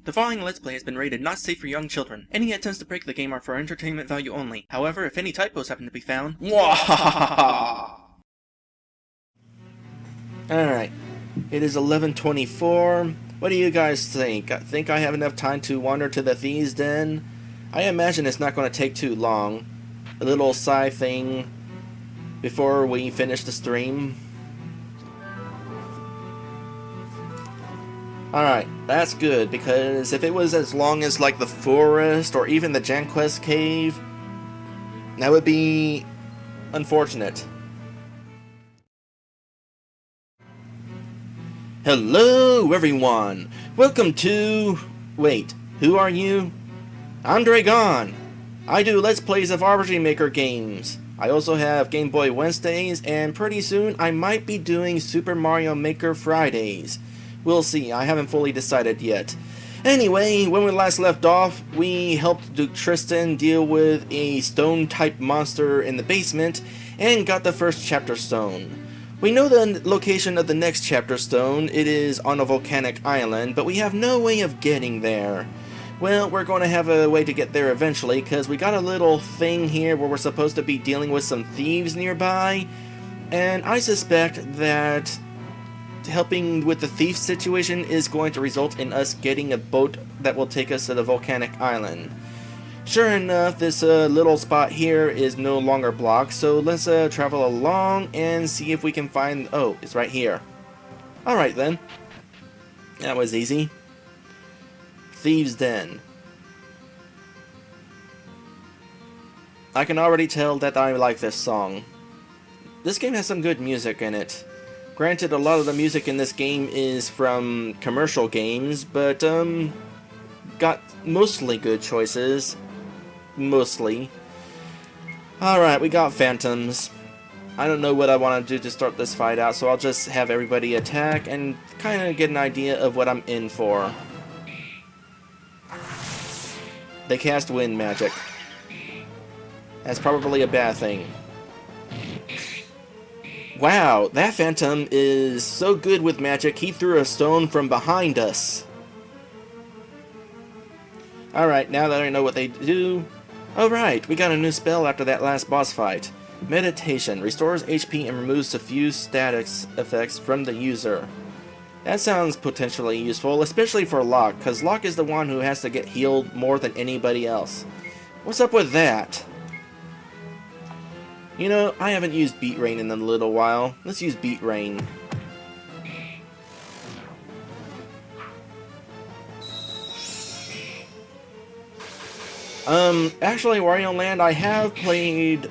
The following Let's Play has been rated not safe for young children. Any attempts to break the game are for entertainment value only. However, if any typos happen to be found... Alright, it is 11:24. What do you guys think? Think I have enough time to wander to the Thieves' Den? I imagine it's not going to take too long. A little side thing before we finish the stream. Alright, that's good, because if it was as long as like the forest or even the Janquest cave, that would be unfortunate. Hello everyone! Welcome to... Wait, who are you? I'm Draygone. I do Let's Plays of RPG Maker games. I also have Game Boy Wednesdays, and pretty soon I might be doing Super Mario Maker Fridays. We'll see, I haven't fully decided yet. Anyway, when we last left off, we helped Duke Tristan deal with a stone-type monster in the basement, and got the first chapter stone. We know the location of the next chapter stone. It is on a volcanic island, but we have no way of getting there. Well, we're going to have a way to get there eventually, because we got a little thing here where we're supposed to be dealing with some thieves nearby, and I suspect that helping with the thief situation is going to result in us getting a boat that will take us to the volcanic island. Sure enough, this little spot here is no longer blocked, so let's travel along and see if we can find... Oh, it's right here. Alright then. That was easy. Thieves' Den. I can already tell that I like this song. This game has some good music in it. Granted, a lot of the music in this game is from commercial games, but got mostly good choices. Mostly. Alright, we got phantoms. I don't know what I want to do to start this fight out, so I'll just have everybody attack and kind of get an idea of what I'm in for. They cast wind magic. That's probably a bad thing. Wow, that phantom is so good with magic, he threw a stone from behind us. Alright, now that I know what they do... Alright, we got a new spell after that last boss fight. Meditation. Restores HP and removes a few static effects from the user. That sounds potentially useful, especially for Locke, because Locke is the one who has to get healed more than anybody else. What's up with that? You know, I haven't used Beat Rain in a little while. Let's use Beat Rain. Actually, Wario Land, I have played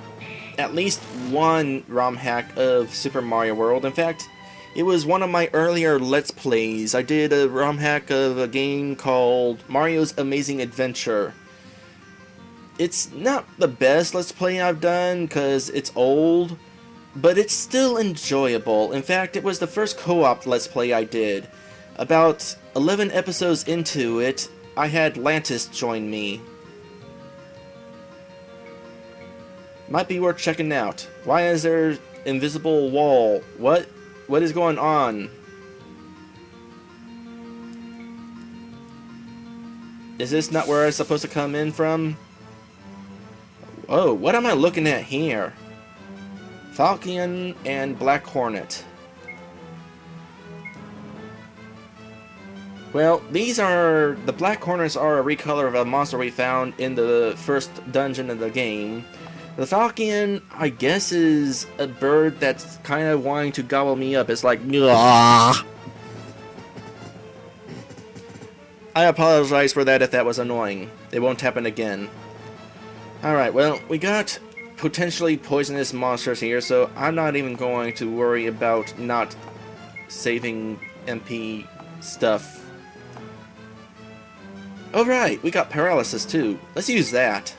at least one ROM hack of Super Mario World. In fact, it was one of my earlier Let's Plays. I did a ROM hack of a game called Mario's Amazing Adventure. It's not the best Let's Play I've done, because it's old, but it's still enjoyable. In fact, it was the first co-op Let's Play I did. About 11 episodes into it, I had Lantis join me. Might be worth checking out. Why is there invisible wall? What is going on? Is this not where I'm supposed to come in from? Oh, what am I looking at here? Falcon and Black Hornet. Well, these are... The Black Hornets are a recolor of a monster we found in the first dungeon of the game. The Falcon, I guess, is a bird that's kind of wanting to gobble me up. It's like... Nyah! I apologize for that if that was annoying. It won't happen again. Alright, well, we got potentially poisonous monsters here, so I'm not even going to worry about not saving MP stuff. Alright, we got paralysis too. Let's use that.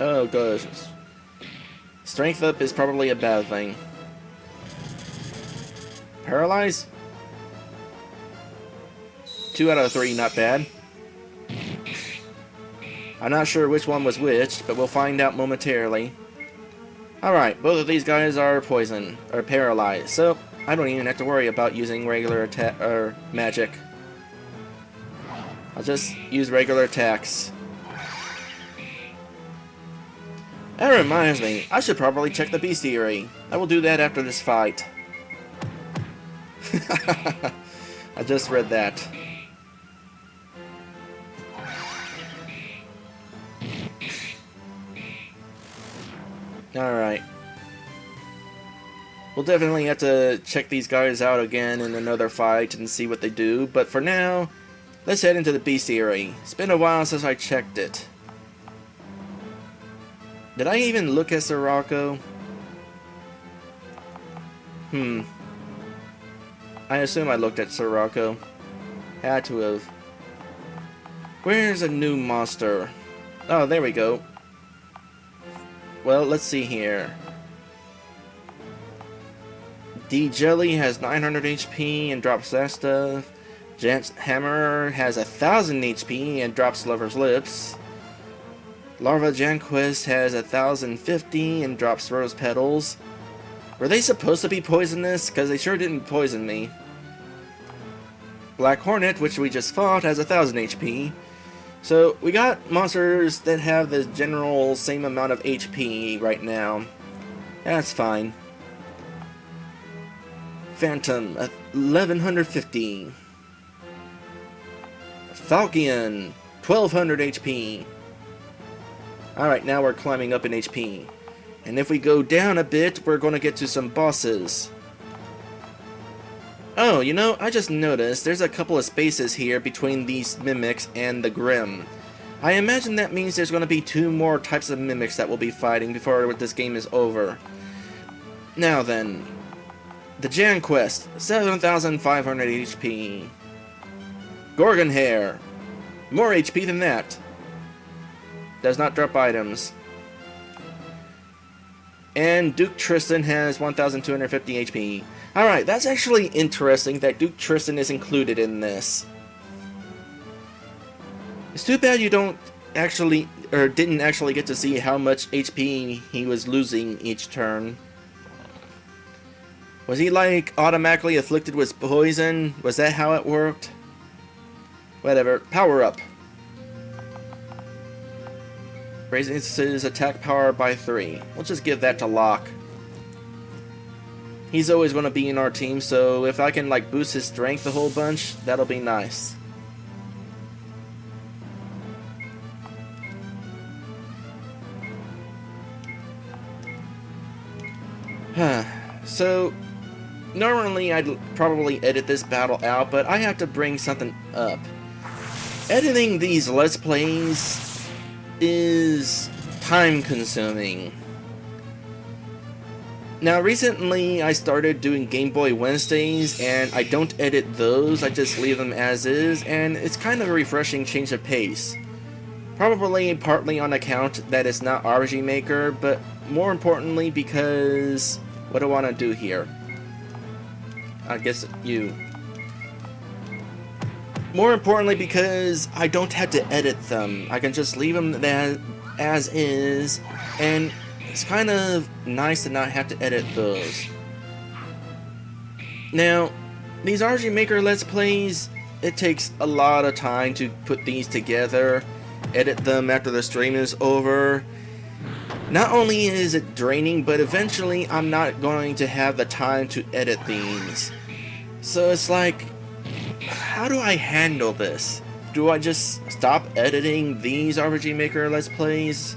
Oh gosh. Strength up is probably a bad thing. Paralyze? 2 out of 3, not bad. I'm not sure which one was which, but we'll find out momentarily. Alright, both of these guys are poisoned, or paralyzed, so I don't even have to worry about using regular attack or magic. I'll just use regular attacks. That reminds me, I should probably check the bestiary. I will do that after this fight. I just read that. Alright. We'll definitely have to check these guys out again in another fight and see what they do, but for now, let's head into the bestiary. It's been a while since I checked it. Did I even look at Sirocco? I assume I looked at Sirocco. Had to have. Where's a new monster? Oh, there we go. Well, let's see here. D Jelly has 900 HP and drops that stuff. Jant's Hammer has 1000 HP and drops Lover's Lips. Larva Janquist has 1050 and drops Rose Petals. Were they supposed to be poisonous? Because they sure didn't poison me. Black Hornet, which we just fought, has 1000 HP. So we got monsters that have the general same amount of HP right now. That's fine. Phantom, 1150. Falcon, 1200 HP. Alright, now we're climbing up in HP. And if we go down a bit, we're going to get to some bosses. Oh, you know, I just noticed there's a couple of spaces here between these mimics and the Grimm. I imagine that means there's going to be 2 more types of mimics that we'll be fighting before this game is over. Now then, the Janquist, 7500 HP. Gorgon Hair, more HP than that. Does not drop items. And Duke Tristan has 1250 HP. Alright, that's actually interesting that Duke Tristan is included in this. It's too bad you don't actually, or didn't actually get to see how much HP he was losing each turn. Was he like automatically afflicted with poison? Was that how it worked? Whatever, power up. Raises his attack power by 3. We'll just give that to Locke. He's always going to be in our team, so if I can like boost his strength a whole bunch, that'll be nice. So, normally I'd probably edit this battle out, but I have to bring something up. Editing these Let's Plays is time consuming. Now recently I started doing Game Boy Wednesdays and I don't edit those, I just leave them as is, and it's kind of a refreshing change of pace. Probably partly on account that it's not RPG Maker, but more importantly because what do I want to do here? I guess you. More importantly because I don't have to edit them. I can just leave them as is, and it's kind of nice to not have to edit those. Now, these RPG Maker Let's Plays, it takes a lot of time to put these together, edit them after the stream is over. Not only is it draining, but eventually I'm not going to have the time to edit these. So it's like, how do I handle this? Do I just stop editing these RPG Maker Let's Plays?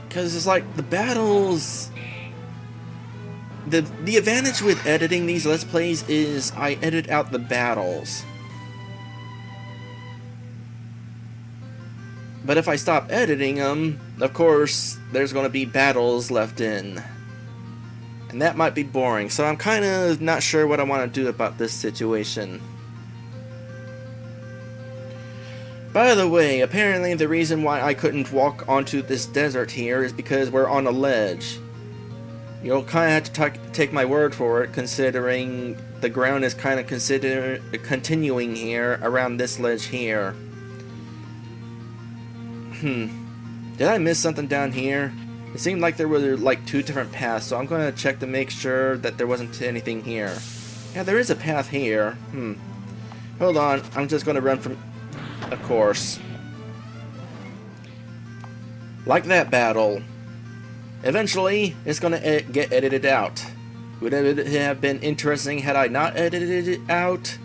Because it's like, the battles... The advantage with editing these Let's Plays is I edit out the battles. But if I stop editing them, of course, there's going to be battles left in. And that might be boring, so I'm kind of not sure what I want to do about this situation. By the way, apparently the reason why I couldn't walk onto this desert here is because we're on a ledge. You'll kind of have to take my word for it, considering the ground is kind of continuing here around this ledge here. Did I miss something down here? It seemed like there were like 2 different paths, so I'm going to check to make sure that there wasn't anything here. Yeah, there is a path here. Hold on, I'm just going to run from a course. Like that battle. Eventually, it's going to get edited out. Would it have been interesting had I not edited it out?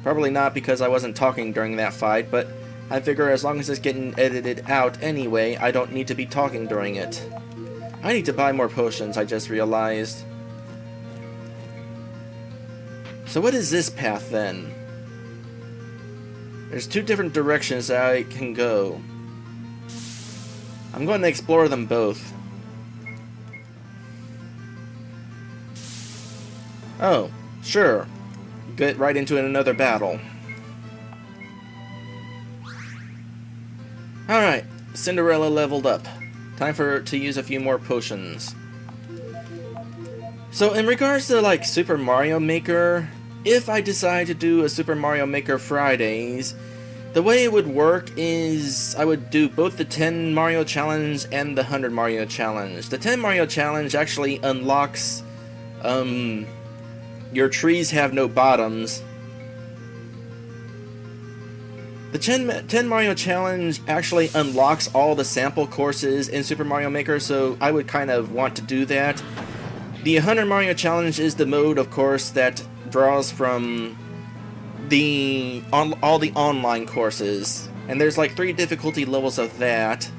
Probably not, because I wasn't talking during that fight, but I figure as long as it's getting edited out anyway, I don't need to be talking during it. I need to buy more potions, I just realized. So what is this path then? There's 2 different directions that I can go. I'm going to explore them both. Oh, sure. Get right into another battle. Alright, Cinderella leveled up. Time for her to use a few more potions. So in regards to like Super Mario Maker, if I decide to do a Super Mario Maker Fridays, the way it would work is I would do both the 10 Mario Challenge and the 100 Mario Challenge. The 10 Mario Challenge actually unlocks, your trees have no bottoms. The 10 Mario Challenge actually unlocks all the sample courses in Super Mario Maker, so I would kind of want to do that. The 100 Mario Challenge is the mode, of course, that draws from all the online courses. And there's like 3 difficulty levels of that,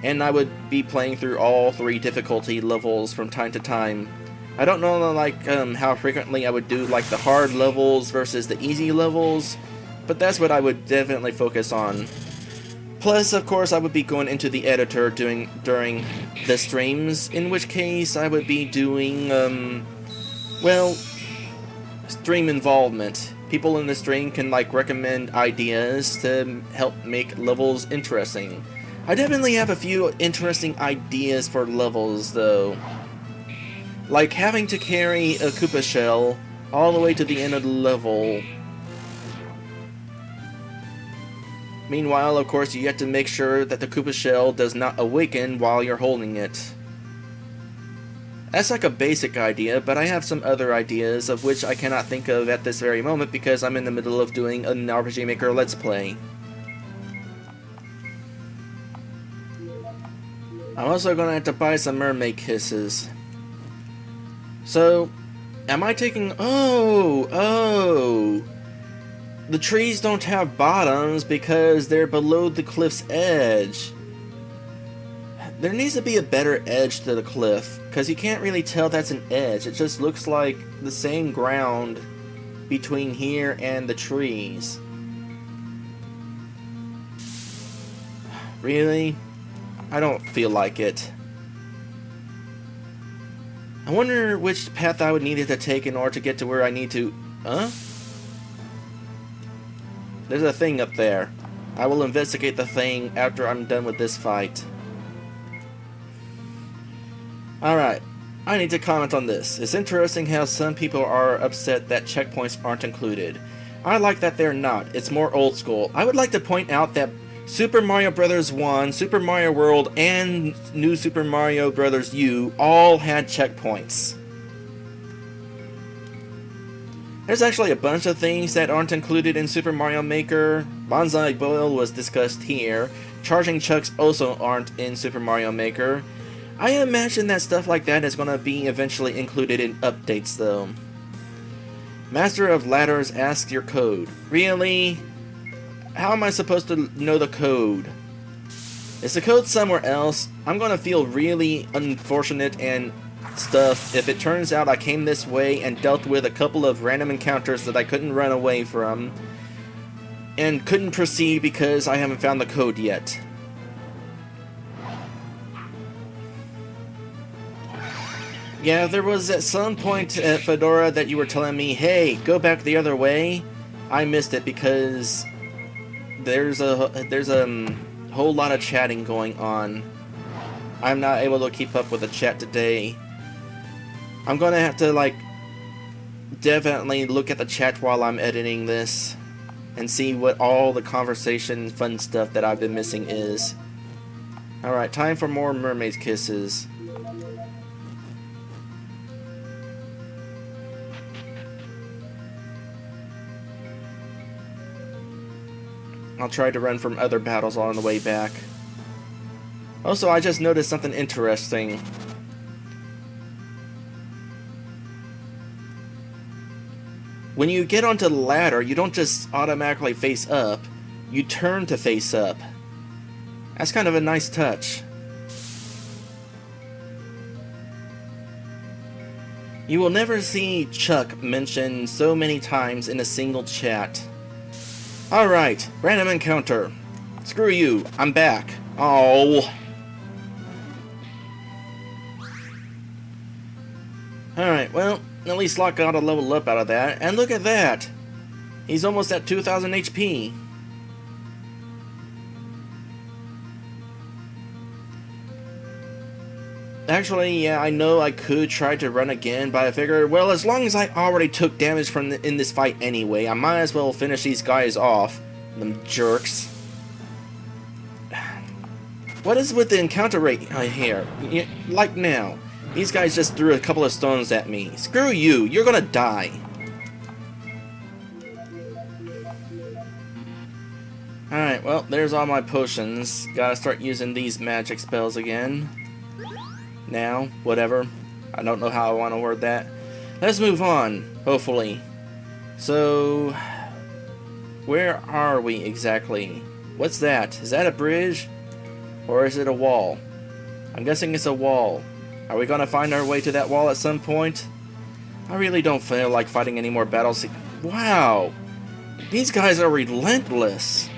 and I would be playing through all 3 difficulty levels from time to time. I don't know like how frequently I would do like the hard levels versus the easy levels, but that's what I would definitely focus on. Plus, of course, I would be going into the editor during the streams, in which case I would be doing, well, stream involvement. People in the stream can like recommend ideas to help make levels interesting. I definitely have a few interesting ideas for levels, though. Like having to carry a Koopa shell all the way to the end of the level. Meanwhile, of course, you have to make sure that the Koopa shell does not awaken while you're holding it. That's like a basic idea, but I have some other ideas of which I cannot think of at this very moment because I'm in the middle of doing an RPG Maker Let's Play. I'm also going to have to buy some mermaid kisses. So, am I taking... Oh! The trees don't have bottoms because they're below the cliff's edge. There needs to be a better edge to the cliff, because you can't really tell that's an edge. It just looks like the same ground between here and the trees. Really? I don't feel like it. I wonder which path I would need to take in order to get to where I need to... Huh? There's a thing up there. I will investigate the thing after I'm done with this fight. Alright, I need to comment on this. It's interesting how some people are upset that checkpoints aren't included. I like that they're not. It's more old school. I would like to point out that Super Mario Bros. 1, Super Mario World, and New Super Mario Bros. U all had checkpoints. There's actually a bunch of things that aren't included in Super Mario Maker. Bonsai Boil was discussed here. Charging chucks also aren't in Super Mario Maker. I imagine that stuff like that is going to be eventually included in updates though. Master of Ladders asks your code. Really? How am I supposed to know the code? Is the code somewhere else? I'm going to feel really unfortunate and stuff if it turns out I came this way and dealt with a couple of random encounters that I couldn't run away from and couldn't proceed because I haven't found the code yet. Yeah, there was at some point at Fedora that you were telling me, hey, go back the other way. I missed it because there's a whole lot of chatting going on. I'm not able to keep up with the chat today. I'm gonna have to like definitely look at the chat while I'm editing this and see what all the conversation fun stuff that I've been missing is. Alright, time for more mermaid kisses. I'll try to run from other battles on the way back. Also, I just noticed something interesting. When you get onto the ladder, you don't just automatically face up, you turn to face up. That's kind of a nice touch. You will never see Chuck mentioned so many times in a single chat. Alright, random encounter. Screw you, I'm back. Oh. Alright, well, at least Locke got a level up out of that, and look at that! He's almost at 2000 HP. Actually, yeah, I know I could try to run again, but I figured, well, as long as I already took damage from in this fight anyway, I might as well finish these guys off. Them jerks. What is with the encounter rate here? Like now. These guys just threw a couple of stones at me. Screw you, you're gonna die. Alright, well, there's all my potions. Gotta start using these magic spells again. Now, whatever. I don't know how I want to word that. Let's move on, hopefully. So, where are we exactly? What's that? Is that a bridge? Or is it a wall? I'm guessing it's a wall. Are we gonna find our way to that wall at some point? I really don't feel like fighting any more battles. Wow! These guys are relentless!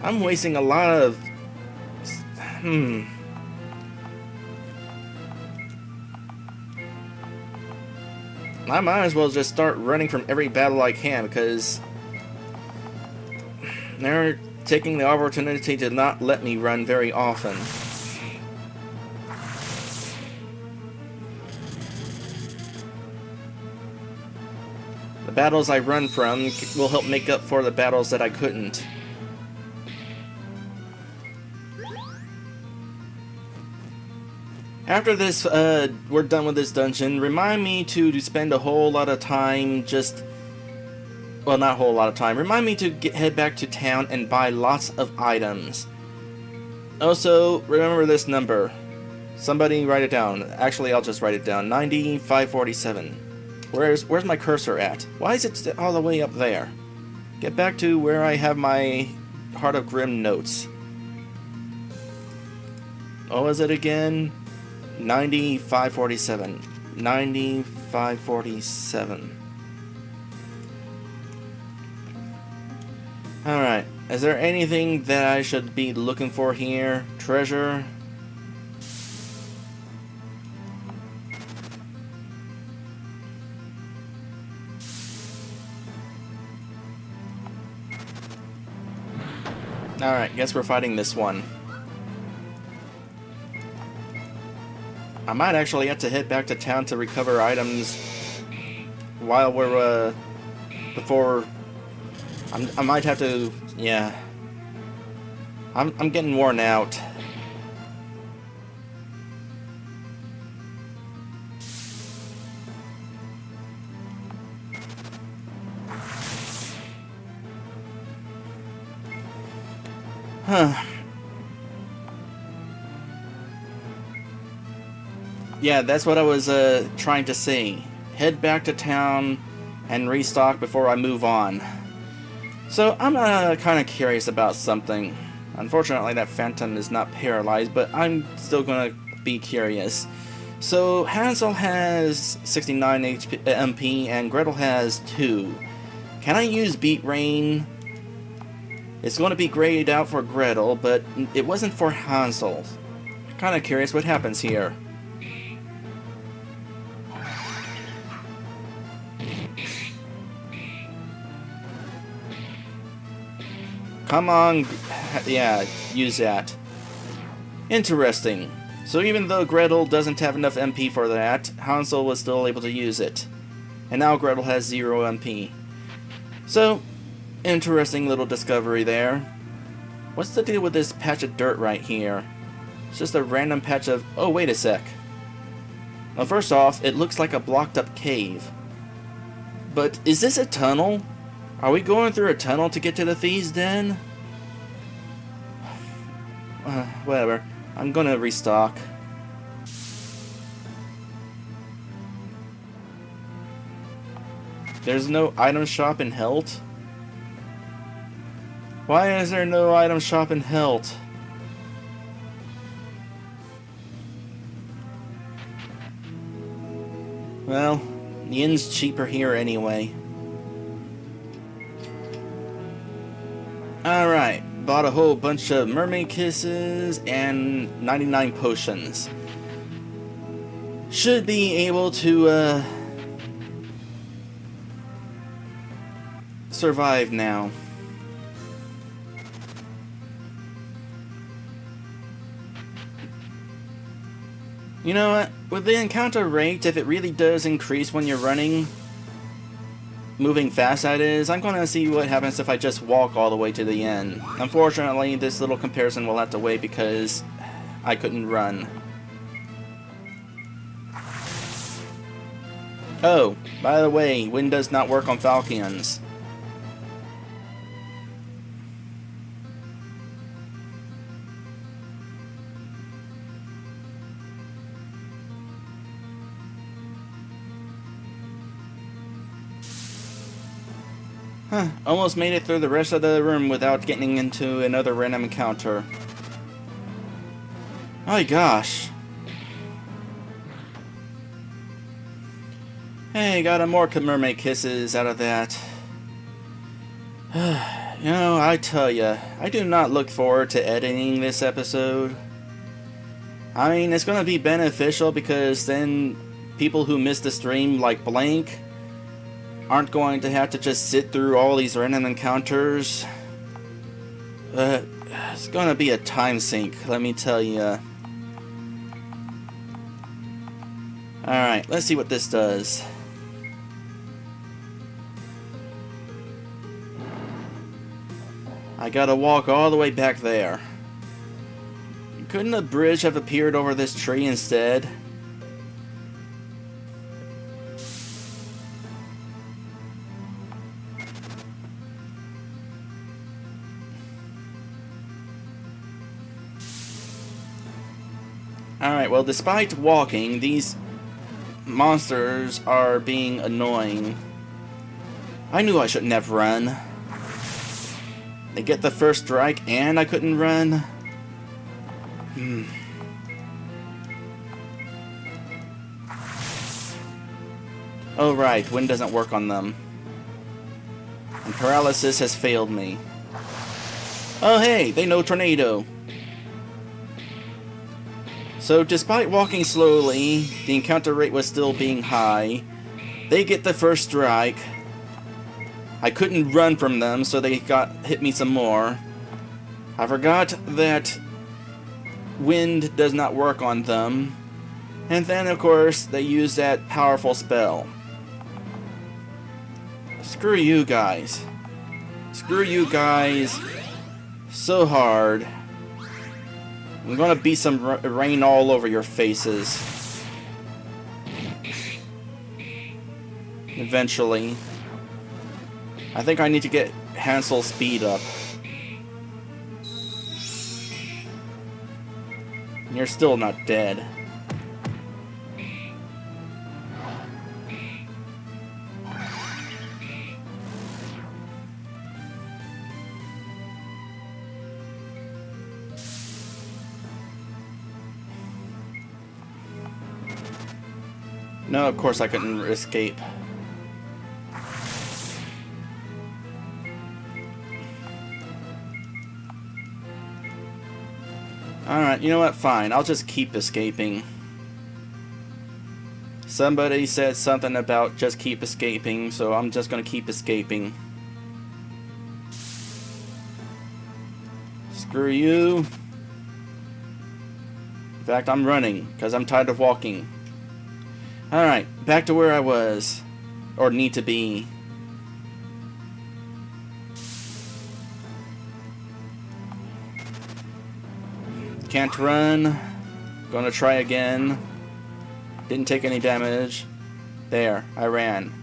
I'm wasting a lot of... I might as well just start running from every battle I can, because they're taking the opportunity to not let me run very often. The battles I run from will help make up for the battles that I couldn't. After this, we're done with this dungeon, remind me to spend a whole lot of time just... Well, not a whole lot of time. Remind me to head back to town and buy lots of items. Also, remember this number. Somebody write it down. Actually, I'll just write it down. 9547. Where's my cursor at? Why is it all the way up there? Get back to where I have my Heart of Grimm notes. What was it again? 9547. 9547. Alright, is there anything that I should be looking for here? Treasure? Alright, guess we're fighting this one. I might actually have to head back to town to recover items while we're, before... I might have to... yeah. I'm getting worn out. Huh. Yeah, that's what I was trying to say. Head back to town and restock before I move on. So I'm kind of curious about something. Unfortunately, that phantom is not paralyzed, but I'm still going to be curious. So Hansel has 69 MP and Gretel has 2. Can I use Beat Rain? It's going to be grayed out for Gretel, but it wasn't for Hansel. Kind of curious what happens here. Come on, yeah, use that. Interesting. So even though Gretel doesn't have enough MP for that, Hansel was still able to use it. And now Gretel has 0 MP. So, Interesting little discovery there. What's the deal with this patch of dirt right here? It's just a random patch of... Oh, wait a sec. Well, first off, it looks like a blocked up cave. But is this a tunnel? Are we going through a tunnel to get to the Thieves' Den? Whatever. I'm gonna restock. There's no item shop in Helt? Why is there no item shop in Helt? Well, the inn's cheaper here anyway. Alright, bought a whole bunch of mermaid kisses and 99 potions. Should be able to survive now. You know what? With the encounter rate, if it really does increase when you're running, moving fast that is, I'm gonna see what happens if I just walk all the way to the end. Unfortunately, this little comparison will have to wait because I couldn't run. Oh, by the way, wind does not work on Falcons. Huh, almost made it through the rest of the room without getting into another random encounter. My gosh. Hey, got a more mermaid kisses out of that. You know, I tell ya, I do not look forward to editing this episode. I mean, it's gonna be beneficial because then people who miss the stream like Blank aren't going to have to just sit through all these random encounters. It's gonna be a time sink, let me tell you. Alright, let's see what this does. I gotta walk all the way back there. Couldn't a bridge have appeared over this tree instead? Alright, well, despite walking, these monsters are being annoying. I knew I shouldn't have run. They get the first strike and I couldn't run. Oh right, wind doesn't work on them. And paralysis has failed me. Oh hey, they know tornado. So despite walking slowly, the encounter rate was still being high. They get the first strike. I couldn't run from them, so they hit me some more. I forgot that wind does not work on them. And then, of course, they use that powerful spell. Screw you guys. Screw you guys so hard. I'm gonna beat some rain all over your faces. Eventually. I think I need to get Hansel's speed up. You're still not dead. No, of course I couldn't escape. Alright, you know what? Fine. I'll just keep escaping. Somebody said something about just keep escaping, so I'm just gonna keep escaping. Screw you. In fact, I'm running, because I'm tired of walking. Alright, back to where I was. Or need to be. Can't run. Gonna try again. Didn't take any damage. There, I ran.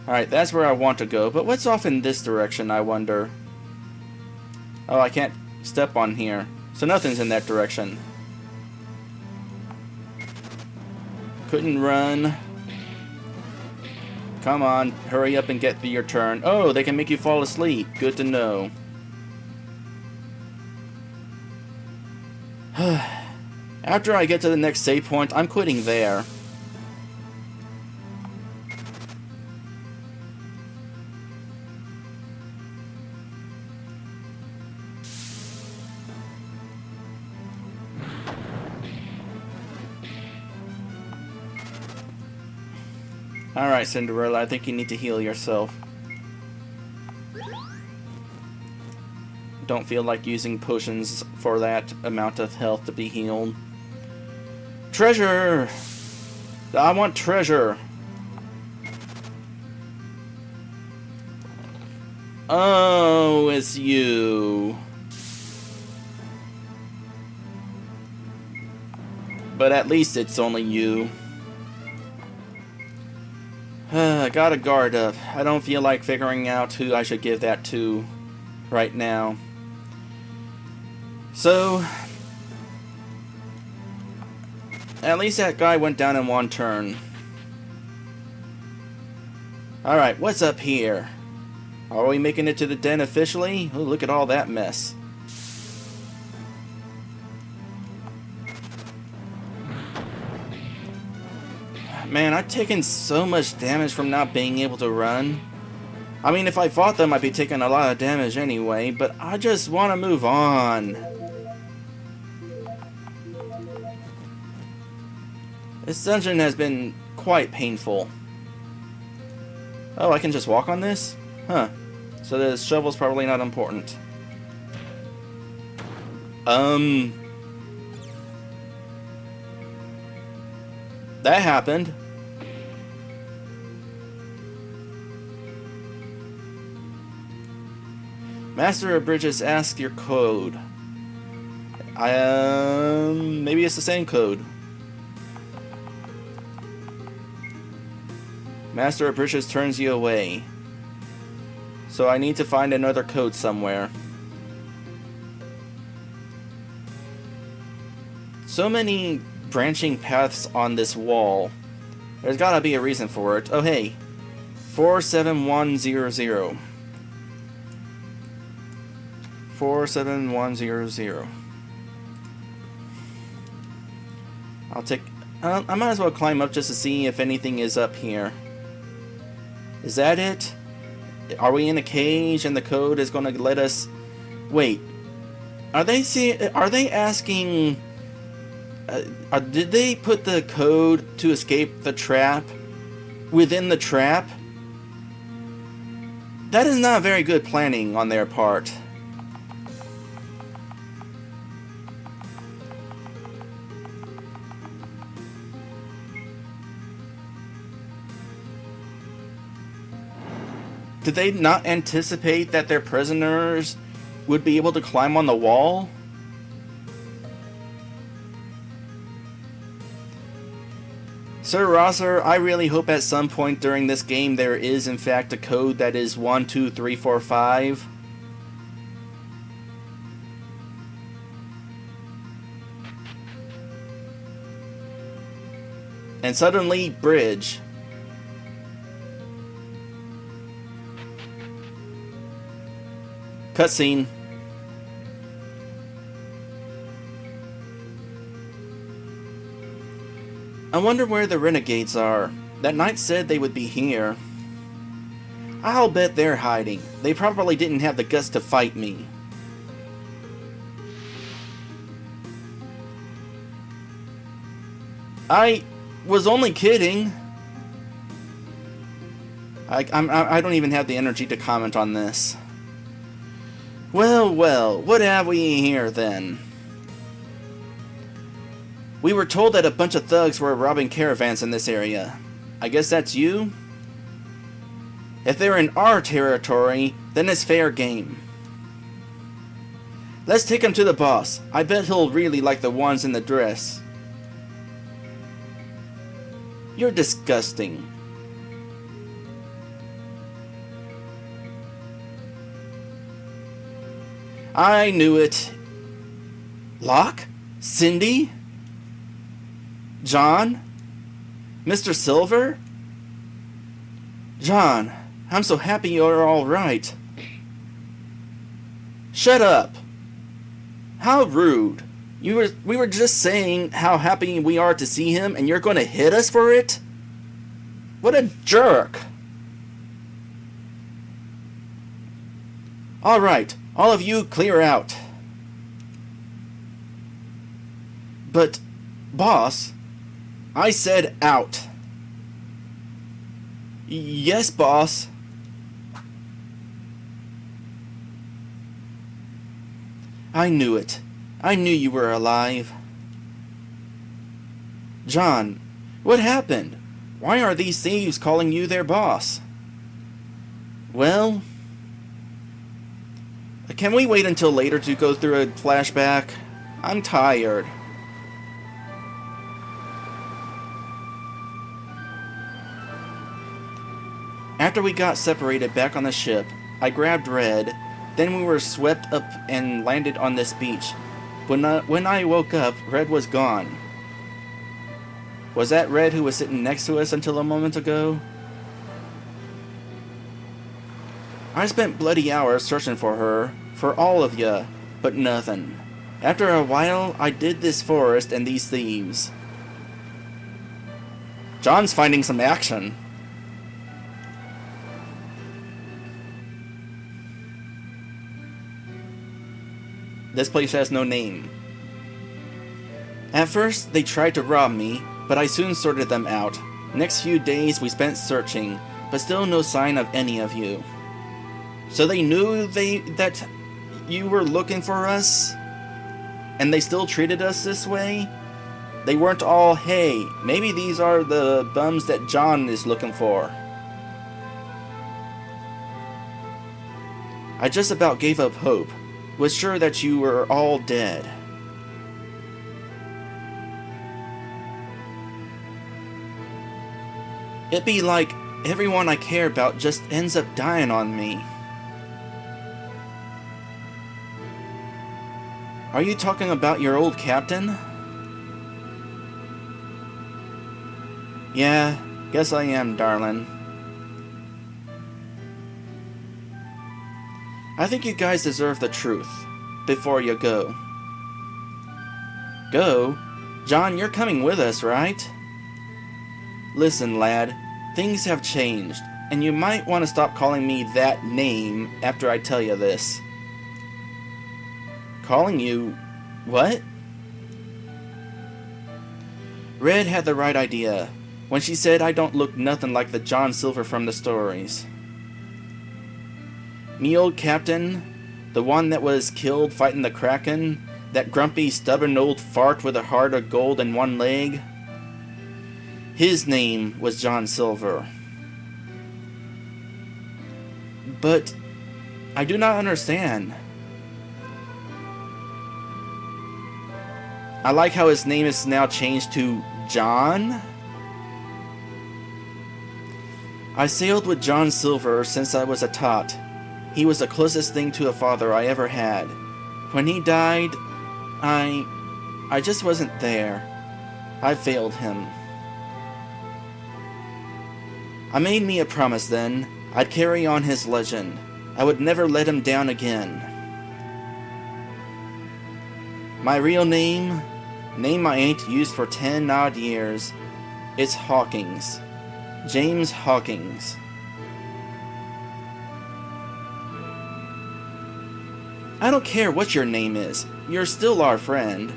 Alright, that's where I want to go, but what's off in this direction, I wonder? Oh, I can't step on here. So nothing's in that direction. Couldn't run. Come on, hurry up and get through your turn. Oh, they can make you fall asleep. Good to know. After I get to the next save point, I'm quitting there. Alright, Cinderella, I think you need to heal yourself. Don't feel like using potions for that amount of health to be healed. Treasure! I want treasure! Oh, it's you. But at least it's only you. I gotta guard up. I don't feel like figuring out who I should give that to right now. So, at least that guy went down in one turn. Alright, what's up here? Are we making it to the den officially? Oh, look at all that mess. Man, I've taken so much damage from not being able to run. I mean, if I fought them, I'd be taking a lot of damage anyway, but I just want to move on. This dungeon has been quite painful. Oh, I can just walk on this? Huh. So the shovel's probably not important. That happened. Master of Bridges asks your code. Maybe it's the same code. Master of Bridges turns you away. So I need to find another code somewhere. So many branching paths on this wall. There's gotta be a reason for it. Oh hey, 47100. 47100. I'll take... I might as well climb up just to see if anything is up here. Is that it? Are we in a cage and the code is going to let us... Wait. Are they asking... did they put the code to escape the trap within the trap? That is not very good planning on their part. Did they not anticipate that their prisoners would be able to climb on the wall? Sir Rosser, I really hope at some point during this game there is in fact a code that is 1, 2, 3, 4, 5. And suddenly, bridge. Cutscene. I wonder where the renegades are. That knight said they would be here. I'll bet they're hiding. They probably didn't have the guts to fight me. I was only kidding. I don't even have the energy to comment on this. Well, well, what have we here then? We were told that a bunch of thugs were robbing caravans in this area. I guess that's you? If they're in our territory, then it's fair game. Let's take him to the boss. I bet he'll really like the ones in the dress. You're disgusting. I knew it. Locke? Cindy? John? Mr. Silver? John, I'm so happy you're all right. Shut up. How rude. We were just saying how happy we are to see him, and you're going to hit us for it? What a jerk. All right, all of you clear out. But, boss, I said out. Yes, boss. I knew it. I knew you were alive. John, what happened? Why are these thieves calling you their boss? Well, can we wait until later to go through a flashback? I'm tired. After we got separated back on the ship, I grabbed Red. Then we were swept up and landed on this beach. When I woke up, Red was gone. Was that Red who was sitting next to us until a moment ago? I spent bloody hours searching for her, for all of ya, but nothing. After a while, I did this forest and these thieves. John's finding some action. This place has no name. At first, they tried to rob me, but I soon sorted them out. Next few days we spent searching, but still no sign of any of you. So they knew that you were looking for us? And they still treated us this way? They weren't all, hey, maybe these are the bums that John is looking for. I just about gave up hope. Was sure that you were all dead. It'd be like everyone I care about just ends up dying on me. Are you talking about your old captain? Yeah, guess I am, darling. I think you guys deserve the truth, before you go. Go? John, you're coming with us, right? Listen, lad, things have changed, and you might want to stop calling me that name after I tell you this. Calling you... what? Red had the right idea, when she said I don't look nothing like the John Silver from the stories. Me old captain, the one that was killed fighting the Kraken, that grumpy, stubborn old fart with a heart of gold and one leg. His name was John Silver. But I do not understand. I like how his name is now changed to John. I sailed with John Silver since I was a tot. He was the closest thing to a father I ever had. When he died, I just wasn't there. I failed him. I made me a promise then. I'd carry on his legend. I would never let him down again. My real name I ain't used for 10 odd years. It's Hawkins. James Hawkins. I don't care what your name is. You're still our friend.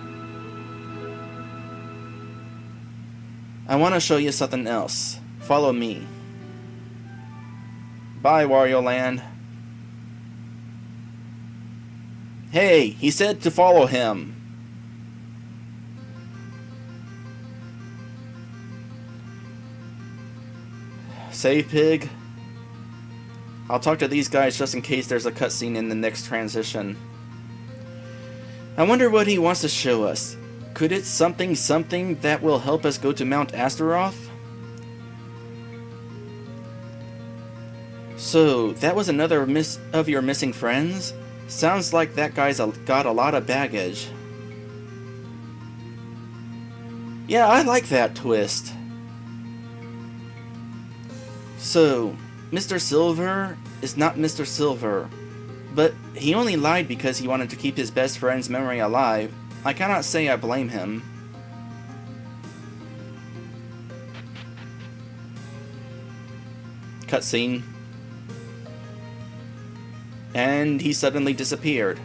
I want to show you something else. Follow me. Bye, Wario Land. Hey, he said to follow him. Save pig. I'll talk to these guys just in case there's a cutscene in the next transition. I wonder what he wants to show us. Could it something that will help us go to Mount Astaroth? So, that was another of your missing friends? Sounds like that guy's got a lot of baggage. Yeah, I like that twist. So, Mr. Silver is not Mr. Silver, but he only lied because he wanted to keep his best friend's memory alive. I cannot say I blame him. Cutscene. And he suddenly disappeared.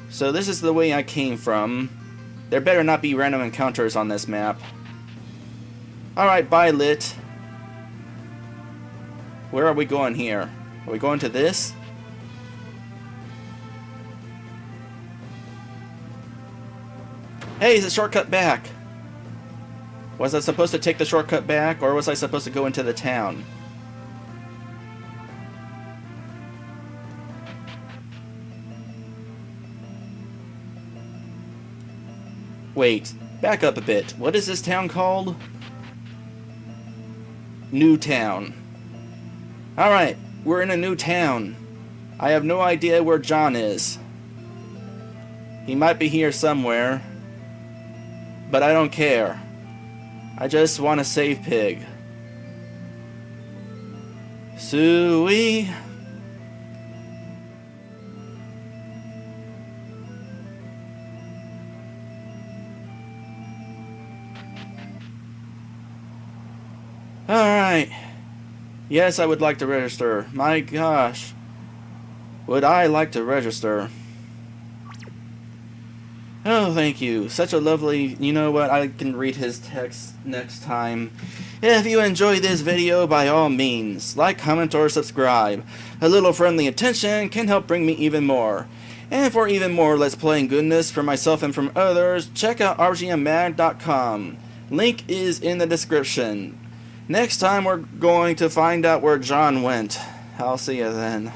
So this is the way I came from. There better not be random encounters on this map. Alright, bye Lit. Where are we going here? Are we going to this? Hey, it's a shortcut back! Was I supposed to take the shortcut back, or was I supposed to go into the town? Wait, back up a bit. What is this town called? New Town. Alright, we're in a new town. I have no idea where John is. He might be here somewhere. But I don't care. I just want to save Pig. Suey. Alright. Yes, I would like to register. My gosh. Would I like to register? Oh, thank you. Such a lovely... You know what? I can read his text next time. If you enjoy this video, by all means, like, comment, or subscribe. A little friendly attention can help bring me even more. And for even more Let's Playing goodness from myself and from others, check out RPGMag.com. Link is in the description. Next time we're going to find out where John went. I'll see you then.